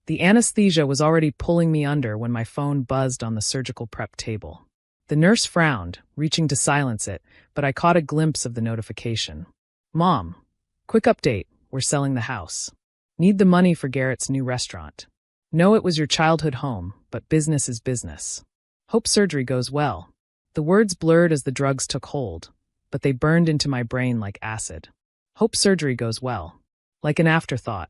The anesthesia was already pulling me under when my phone buzzed on the surgical prep table. The nurse frowned, reaching to silence it, but I caught a glimpse of the notification. Mom, quick update, we're selling the house. Need the money for Garrett's new restaurant. Know it was your childhood home, but business is business. Hope surgery goes well. The words blurred as the drugs took hold, but they burned into my brain like acid. Hope surgery goes well. Like an afterthought.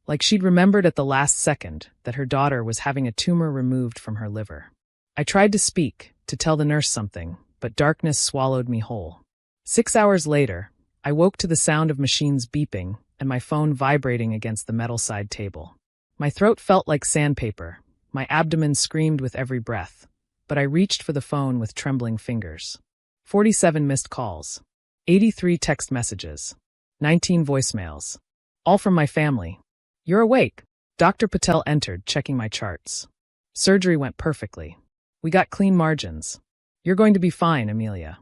Like she'd remembered at the last second that her daughter was having a tumor removed from her liver. I tried to speak, to tell the nurse something, but darkness swallowed me whole. 6 hours later, I woke to the sound of machines beeping and my phone vibrating against the metal side table. My throat felt like sandpaper, my abdomen screamed with every breath, but I reached for the phone with trembling fingers. 47 missed calls, 83 text messages, 19 voicemails, all from my family. You're awake. Dr. Patel entered, checking my charts. Surgery went perfectly. We got clean margins. You're going to be fine, Amelia.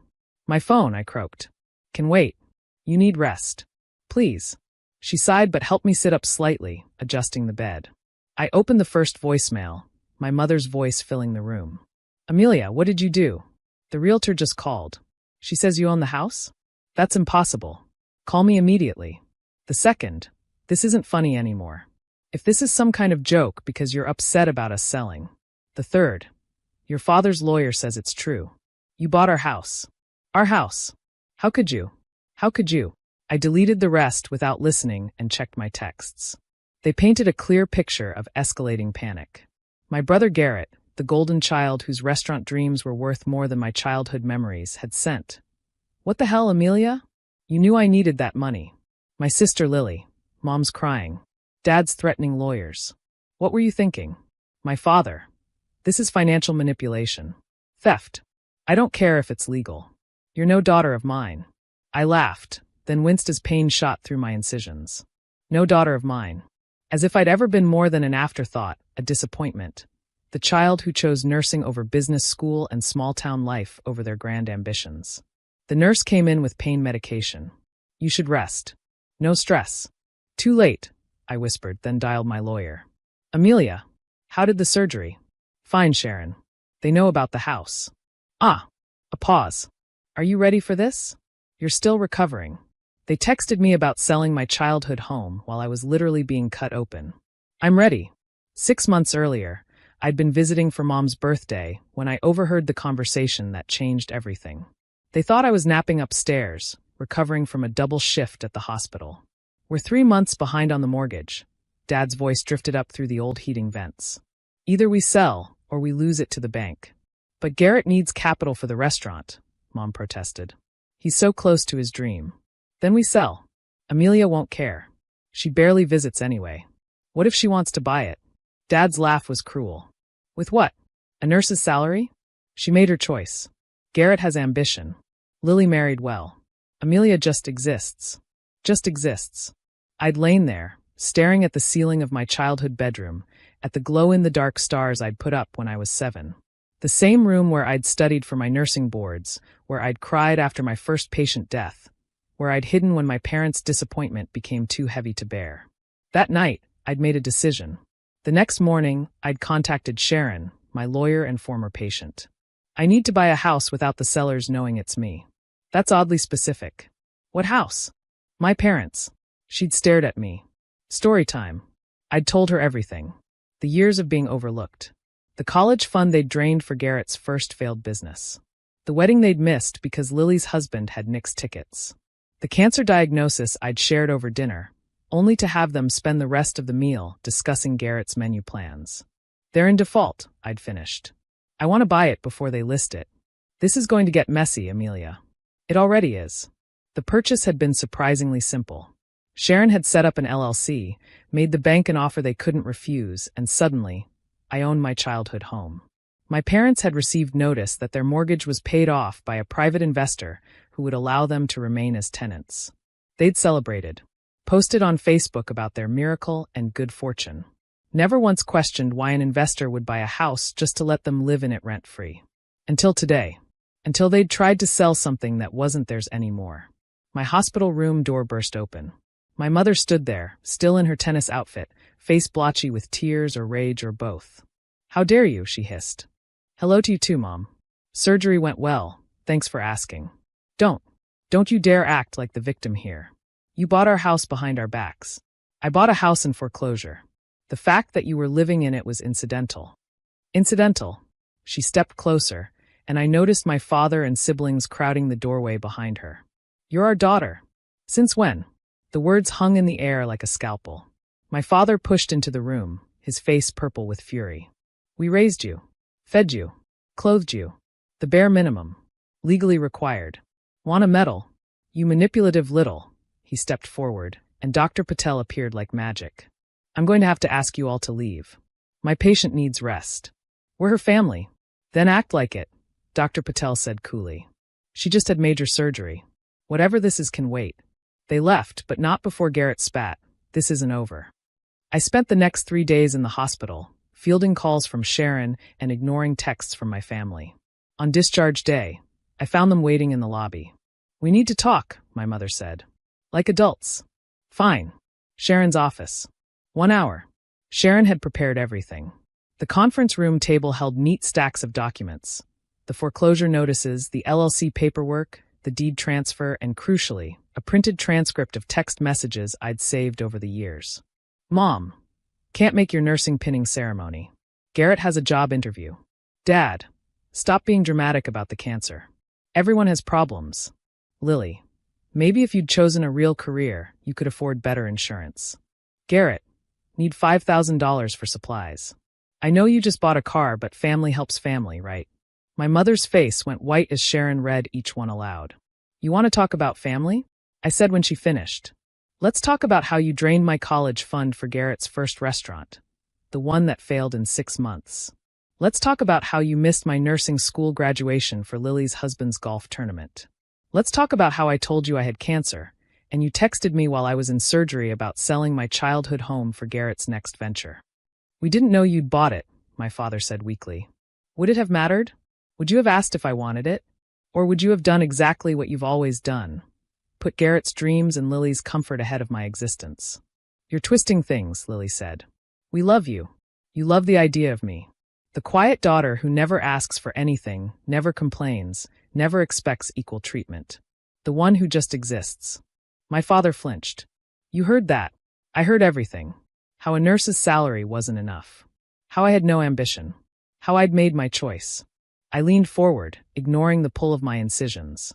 My phone, I croaked. Can wait. You need rest. Please. She sighed but helped me sit up slightly, adjusting the bed. I opened the first voicemail, my mother's voice filling the room. Amelia, what did you do? The realtor just called. She says you own the house? That's impossible. Call me immediately. The second, this isn't funny anymore. If this is some kind of joke because you're upset about us selling. The third, your father's lawyer says it's true. You bought our house. Our house. How could you? How could you? I deleted the rest without listening and checked my texts. They painted a clear picture of escalating panic. My brother Garrett, the golden child whose restaurant dreams were worth more than my childhood memories, had sent. What the hell, Amelia? You knew I needed that money. My sister Lily. Mom's crying. Dad's threatening lawyers. What were you thinking? My father. This is financial manipulation. Theft. I don't care if it's legal. You're no daughter of mine. I laughed, then winced as pain shot through my incisions. No daughter of mine. As if I'd ever been more than an afterthought, a disappointment. The child who chose nursing over business school and small-town life over their grand ambitions. The nurse came in with pain medication. You should rest. No stress. Too late, I whispered, then dialed my lawyer. Amelia, how did the surgery? Fine, Sharon. They know about the house. Ah, a pause. Are you ready for this? You're still recovering. They texted me about selling my childhood home while I was literally being cut open. I'm ready. 6 months earlier, I'd been visiting for Mom's birthday when I overheard the conversation that changed everything. They thought I was napping upstairs, recovering from a double shift at the hospital. We're 3 months behind on the mortgage. Dad's voice drifted up through the old heating vents. Either we sell or we lose it to the bank. But Garrett needs capital for the restaurant, Mom protested. He's so close to his dream. Then we sell. Amelia won't care. She barely visits anyway. What if she wants to buy it? Dad's laugh was cruel. With what? A nurse's salary? She made her choice. Garrett has ambition. Lily married well. Amelia just exists. Just exists. I'd lain there, staring at the ceiling of my childhood bedroom, at the glow-in-the-dark stars I'd put up when I was 7. The same room where I'd studied for my nursing boards, where I'd cried after my first patient death, where I'd hidden when my parents' disappointment became too heavy to bear. That night, I'd made a decision. The next morning, I'd contacted Sharon, my lawyer and former patient. I need to buy a house without the sellers knowing it's me. That's oddly specific. What house? My parents. She'd stared at me. Story time. I'd told her everything. The years of being overlooked. The college fund they'd drained for Garrett's first failed business. The wedding they'd missed because Lily's husband had nixed tickets. The cancer diagnosis I'd shared over dinner, only to have them spend the rest of the meal discussing Garrett's menu plans. They're in default, I'd finished. I want to buy it before they list it. This is going to get messy, Amelia. It already is. The purchase had been surprisingly simple. Sharon had set up an LLC, made the bank an offer they couldn't refuse, and suddenly, I owned my childhood home. My parents had received notice that their mortgage was paid off by a private investor who would allow them to remain as tenants. They'd celebrated, posted on Facebook about their miracle and good fortune. Never once questioned why an investor would buy a house just to let them live in it rent-free. Until today. Until they'd tried to sell something that wasn't theirs anymore. My hospital room door burst open. My mother stood there, still in her tennis outfit, face blotchy with tears or rage or both. "How dare you?" she hissed. "Hello to you too, Mom. Surgery went well, thanks for asking. Don't you dare act like the victim here. You bought our house behind our backs. I bought a house in foreclosure. The fact that you were living in it was incidental." Incidental? She stepped closer, and I noticed my father and siblings crowding the doorway behind her. "You're our daughter." "Since when?" The words hung in the air like a scalpel. My father pushed into the room, his face purple with fury. "We raised you, fed you, clothed you. The bare minimum. Legally required. Want a medal? You manipulative little." He stepped forward, and Dr. Patel appeared like magic. "I'm going to have to ask you all to leave. My patient needs rest. We're her family." "Then act like it," Dr. Patel said coolly. "She just had major surgery. Whatever this is can wait." They left, but not before Garrett spat. "This isn't over." I spent the next 3 days in the hospital, fielding calls from Sharon and ignoring texts from my family. On discharge day, I found them waiting in the lobby. "We need to talk," my mother said. "Like adults." "Fine." Sharon's office. 1 hour. Sharon had prepared everything. The conference room table held neat stacks of documents. The foreclosure notices, the LLC paperwork, the deed transfer, and crucially, a printed transcript of text messages I'd saved over the years. "Mom, can't make your nursing pinning ceremony. Garrett has a job interview." "Dad, stop being dramatic about the cancer. Everyone has problems." "Lily, maybe if you'd chosen a real career, you could afford better insurance." "Garrett, need $5,000 for supplies." "I know you just bought a car, but family helps family, right?" My mother's face went white as Sharon read each one aloud. "You want to talk about family?" I said when she finished. "Let's talk about how you drained my college fund for Garrett's first restaurant, the one that failed in 6 months. Let's talk about how you missed my nursing school graduation for Lily's husband's golf tournament. Let's talk about how I told you I had cancer, and you texted me while I was in surgery about selling my childhood home for Garrett's next venture." "We didn't know you'd bought it," my father said weakly. "Would it have mattered? Would you have asked if I wanted it? Or would you have done exactly what you've always done? Put Garrett's dreams and Lily's comfort ahead of my existence?" "You're twisting things," Lily said. "We love you. You love the idea of me. The quiet daughter who never asks for anything, never complains, never expects equal treatment. The one who just exists." My father flinched. "You heard that. I heard everything. How a nurse's salary wasn't enough. How I had no ambition. How I'd made my choice." I leaned forward, ignoring the pull of my incisions.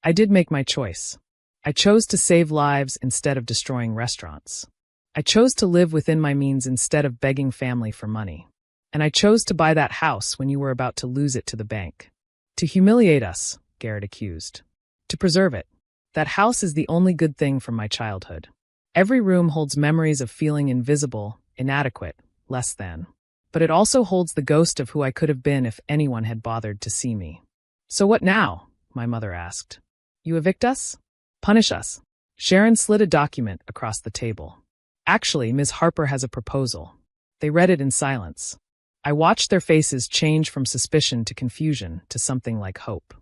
"I did make my choice. I chose to save lives instead of destroying restaurants. I chose to live within my means instead of begging family for money. And I chose to buy that house when you were about to lose it to the bank." "To humiliate us," Garrett accused. "To preserve it. That house is the only good thing from my childhood. Every room holds memories of feeling invisible, inadequate, less than. But it also holds the ghost of who I could have been if anyone had bothered to see me." "So what now?" my mother asked. "You evict us? Punish us?" Sharon slid a document across the table. "Actually, Ms. Harper has a proposal." They read it in silence. I watched their faces change from suspicion to confusion to something like hope.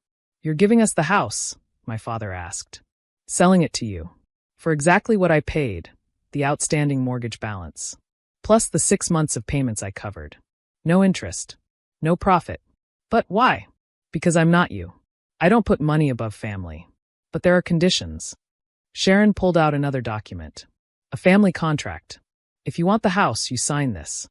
"You're giving us the house?" my father asked. "Selling it to you. For exactly what I paid, the outstanding mortgage balance. Plus the 6 months of payments I covered. No interest. No profit. But why? Because I'm not you. I don't put money above family. But there are conditions." Sharon pulled out another document. "A family contract. If you want the house, you sign this."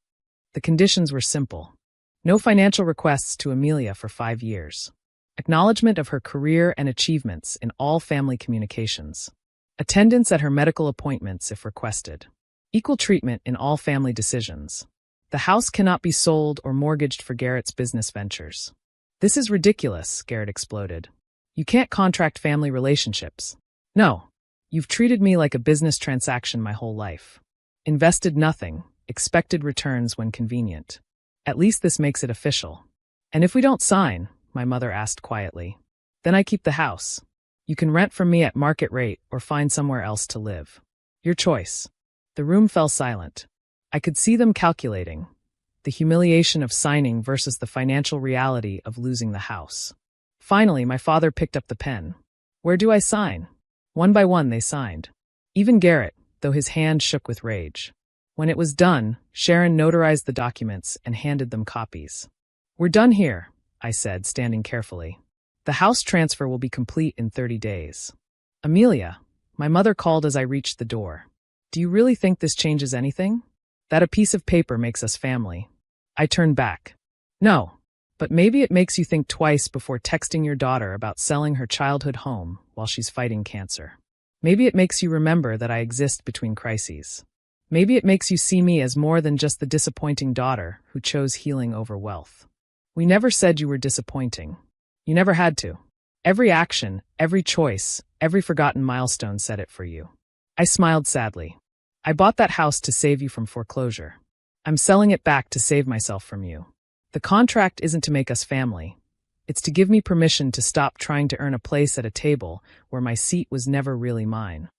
The conditions were simple. No financial requests to Amelia for 5 years. Acknowledgement of her career and achievements in all family communications. Attendance at her medical appointments if requested. Equal treatment in all family decisions. The house cannot be sold or mortgaged for Garrett's business ventures. "This is ridiculous," Garrett exploded. "You can't contract family relationships. No. You've treated me like a business transaction my whole life. Invested nothing, expected returns when convenient. At least this makes it official." "And if we don't sign," my mother asked quietly, "then I keep the house. You can rent from me at market rate or find somewhere else to live. Your choice." The room fell silent. I could see them calculating. The humiliation of signing versus the financial reality of losing the house. Finally, my father picked up the pen. "Where do I sign?" One by one they signed. Even Garrett, though his hand shook with rage. When it was done, Sharon notarized the documents and handed them copies. "We're done here," I said, standing carefully. "The house transfer will be complete in 30 days. "Amelia," my mother called as I reached the door. "Do you really think this changes anything? That a piece of paper makes us family." I turned back. "No, but maybe it makes you think twice before texting your daughter about selling her childhood home while she's fighting cancer. Maybe it makes you remember that I exist between crises. Maybe it makes you see me as more than just the disappointing daughter who chose healing over wealth. We never said you were disappointing. You never had to. Every action, every choice, every forgotten milestone said it for you." I smiled sadly. "I bought that house to save you from foreclosure. I'm selling it back to save myself from you. The contract isn't to make us family. It's to give me permission to stop trying to earn a place at a table where my seat was never really mine."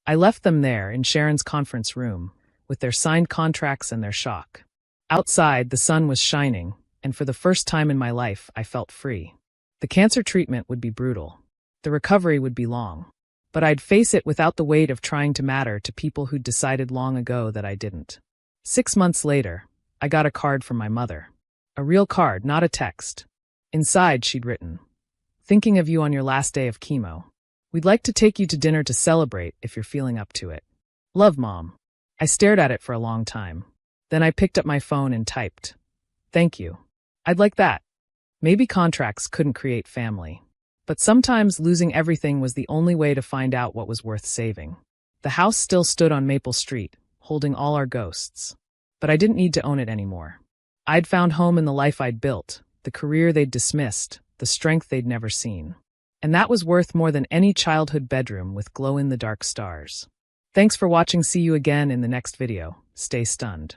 I left them there in Sharon's conference room, with their signed contracts and their shock. Outside, the sun was shining, and for the first time in my life, I felt free. The cancer treatment would be brutal. The recovery would be long. But I'd face it without the weight of trying to matter to people who'd decided long ago that I didn't. 6 months later, I got a card from my mother. A real card, not a text. Inside, she'd written, "Thinking of you on your last day of chemo. We'd like to take you to dinner to celebrate if you're feeling up to it. Love, Mom." I stared at it for a long time. Then I picked up my phone and typed, "Thank you. I'd like that." Maybe contracts couldn't create family. But sometimes losing everything was the only way to find out what was worth saving. The house still stood on Maple Street, holding all our ghosts. But I didn't need to own it anymore. I'd found home in the life I'd built, the career they'd dismissed, the strength they'd never seen. And that was worth more than any childhood bedroom with glow-in-the-dark stars. Thanks for watching. See you again in the next video. Stay stunned.